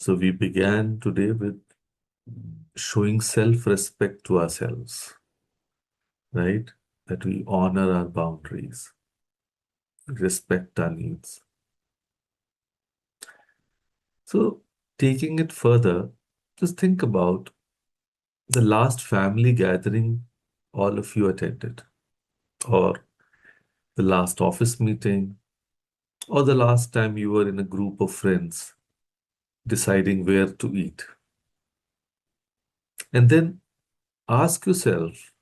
So we began today with showing self-respect to ourselves, right? That we honor our boundaries, respect our needs. So taking it further, just think about the last family gathering all of you attended, or the last office meeting, or the last time you were in a group of friends deciding where to eat. And then ask yourself,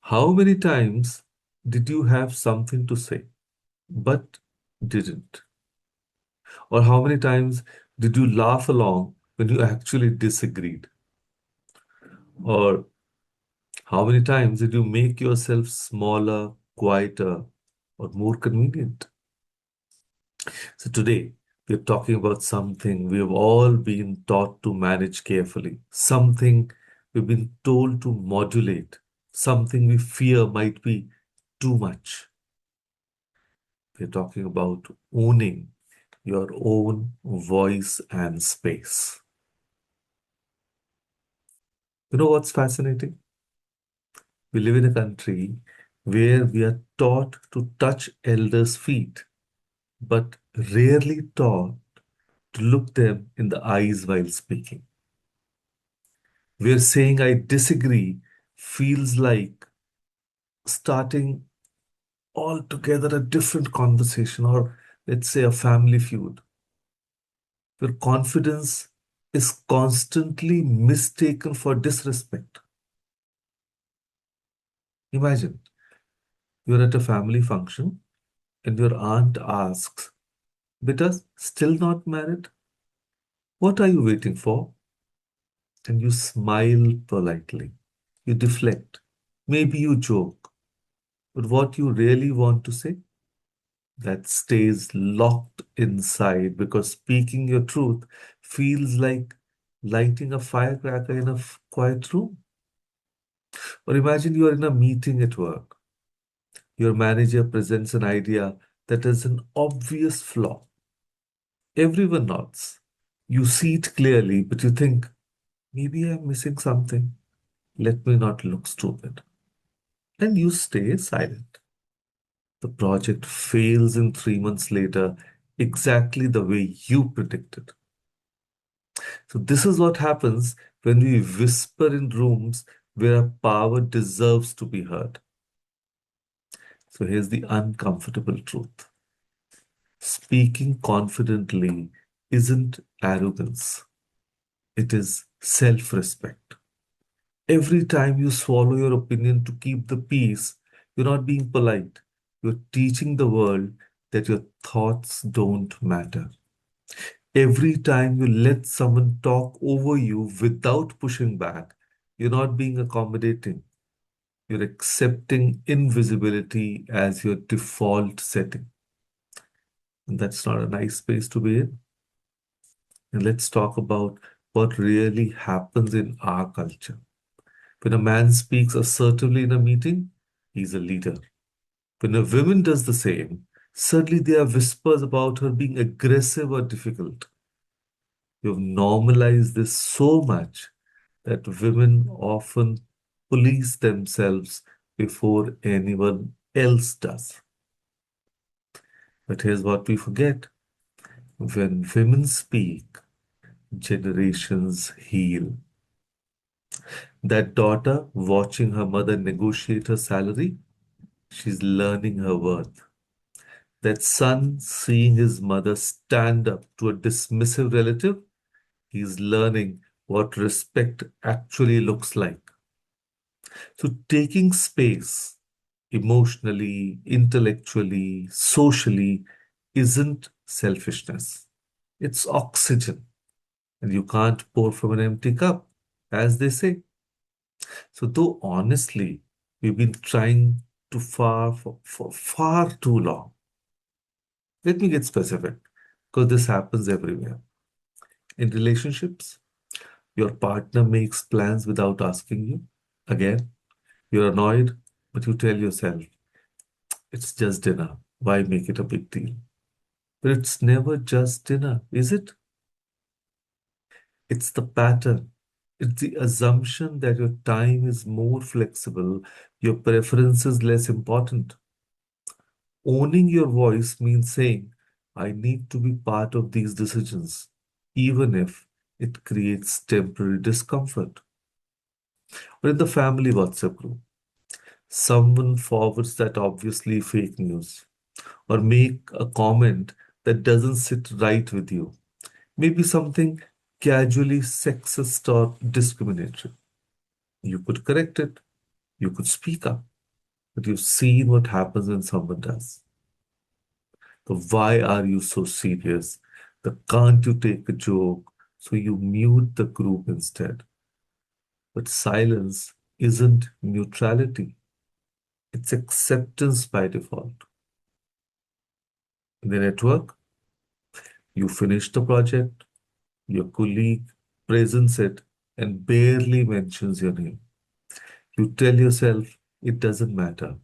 how many times did you have something to say but didn't? Or how many times did you laugh along when you actually disagreed? Or how many times did you make yourself smaller, quieter, or more convenient? So today, we're talking about something we have all been taught to manage carefully, something we've been told to modulate, something we fear might be too much. We're talking about owning your own voice and space. You know what's fascinating? We live in a country where we are taught to touch elders' feet, but rarely taught to look them in the eyes while speaking. Where saying I disagree feels like starting altogether a different conversation, or let's say a family feud. Where confidence is constantly mistaken for disrespect. Imagine you're at a family function and your aunt asks, Beta, still not married? What are you waiting for? And you smile politely. You deflect. Maybe you joke. But what you really want to say, that stays locked inside because speaking your truth feels like lighting a firecracker in a quiet room. Or imagine you are in a meeting at work. Your manager presents an idea that is an obvious flaw. Everyone nods. You see it clearly, but you think, maybe I'm missing something. Let me not look stupid. And you stay silent. The project fails in 3 months later, exactly the way you predicted. So, this is what happens when we whisper in rooms where our power deserves to be heard. So, here's the uncomfortable truth: speaking confidently isn't arrogance, it is self respect. Every time you swallow your opinion to keep the peace, you're not being polite. You're teaching the world that your thoughts don't matter. Every time you let someone talk over you without pushing back, you're not being accommodating. You're accepting invisibility as your default setting. And that's not a nice space to be in. And let's talk about what really happens in our culture. When a man speaks assertively in a meeting, he's a leader. When a woman does the same, suddenly there are whispers about her being aggressive or difficult. You've normalized this so much that women often police themselves before anyone else does. But here's what we forget: when women speak, generations heal. That daughter watching her mother negotiate her salary, she's learning her worth. That son seeing his mother stand up to a dismissive relative, he's learning what respect actually looks like. So, taking space emotionally, intellectually, socially isn't selfishness, it's oxygen. And you can't pour from an empty cup, as they say. So, though honestly, we've been trying to for far too long. Let me get specific because this happens everywhere. In relationships, your partner makes plans without asking you. Again, you're annoyed, but you tell yourself, it's just dinner. Why make it a big deal? But it's never just dinner, is it? It's the pattern. It's the assumption that your time is more flexible, your preference is less important. Owning your voice means saying, I need to be part of these decisions, even if it creates temporary discomfort. Or in the family WhatsApp group, someone forwards that obviously fake news or make a comment that doesn't sit right with you. Maybe something casually sexist or discriminatory. You could correct it, you could speak up, but you've seen what happens when someone does. The why are you so serious? The can't you take a joke? So you mute the group instead. But silence isn't neutrality, it's acceptance by default. In the network, you finish the project, your colleague presents it and barely mentions your name. You tell yourself it doesn't matter.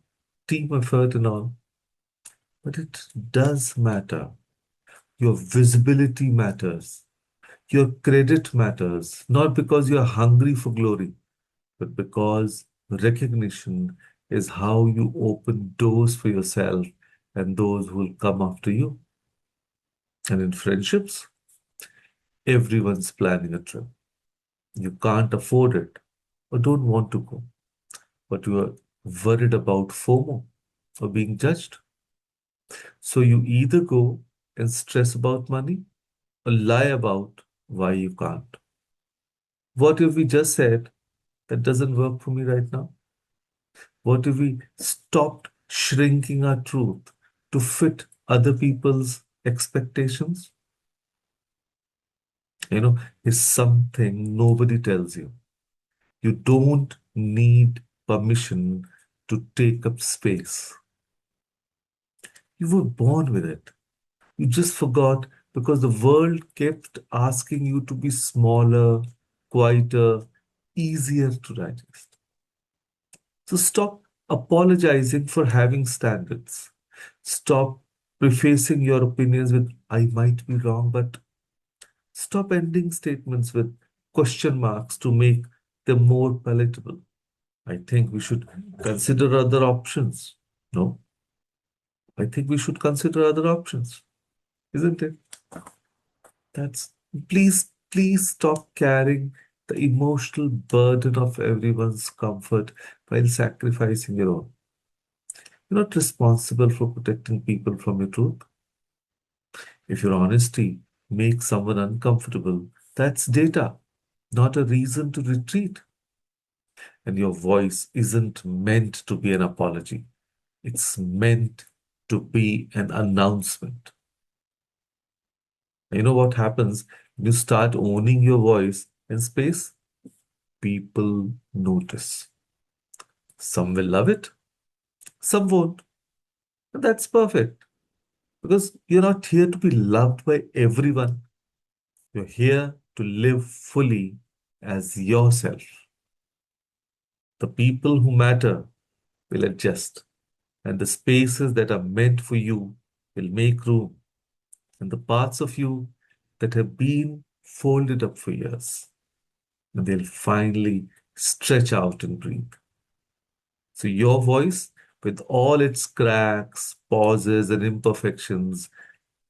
Team effort and all, but it does matter. Your visibility matters. Your credit matters, not because you're hungry for glory, but because recognition is how you open doors for yourself and those who will come after you. And in friendships, everyone's planning a trip. You can't afford it or don't want to go, but you are worried about FOMO or being judged. So you either go and stress about money or lie about why you can't. What if we just said, that doesn't work for me right now? What if we stopped shrinking our truth to fit other people's expectations? Is something nobody tells you. You don't need permission to take up space. You were born with it. You just forgot because the world kept asking you to be smaller, quieter, easier to digest. So stop apologizing for having standards. Stop prefacing your opinions with, I might be wrong, but stop ending statements with question marks to make them more palatable. I think we should consider other options. No, I think we should consider other options, isn't it? That's please stop carrying the emotional burden of everyone's comfort while sacrificing your own. You're not responsible for protecting people from your truth. If your honesty makes someone uncomfortable, that's data, not a reason to retreat. And your voice isn't meant to be an apology, it's meant to be an announcement. You know what happens when you start owning your voice and space? People notice. Some will love it, some won't. And that's perfect because you're not here to be loved by everyone. You're here to live fully as yourself. The people who matter will adjust, and the spaces that are meant for you will make room, and the parts of you that have been folded up for years, and they'll finally stretch out and breathe. So, your voice, with all its cracks, pauses, and imperfections,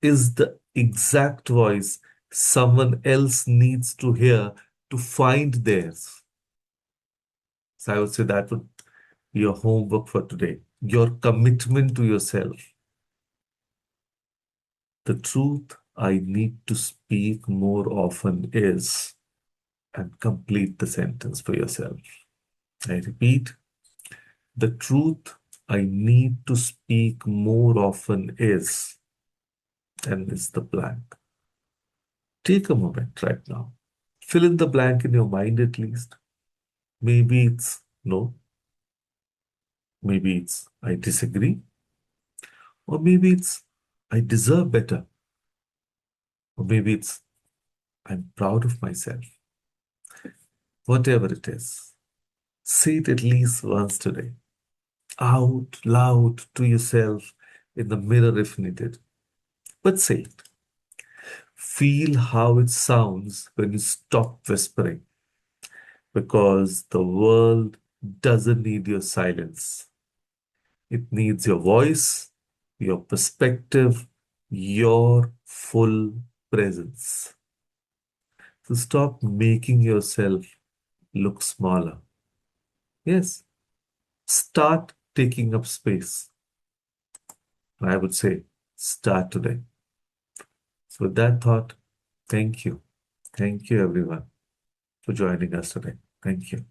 is the exact voice someone else needs to hear to find theirs. So I would say that would be your homework for today. Your commitment to yourself. The truth I need to speak more often is, and complete the sentence for yourself. I repeat, the truth I need to speak more often is, and it's the blank. Take a moment right now. Fill in the blank in your mind at least. Maybe it's no, maybe it's I disagree, or maybe it's I deserve better, or maybe it's I'm proud of myself. Whatever it is, say it at least once today, out loud to yourself in the mirror if needed. But say it. Feel how it sounds when you stop whispering, because the world doesn't need your silence. It needs your voice, your perspective, your full presence. So stop making yourself look smaller. Yes, start taking up space. I would say start today. So, with that thought, thank you. Thank you, everyone, for joining us today. Thank you.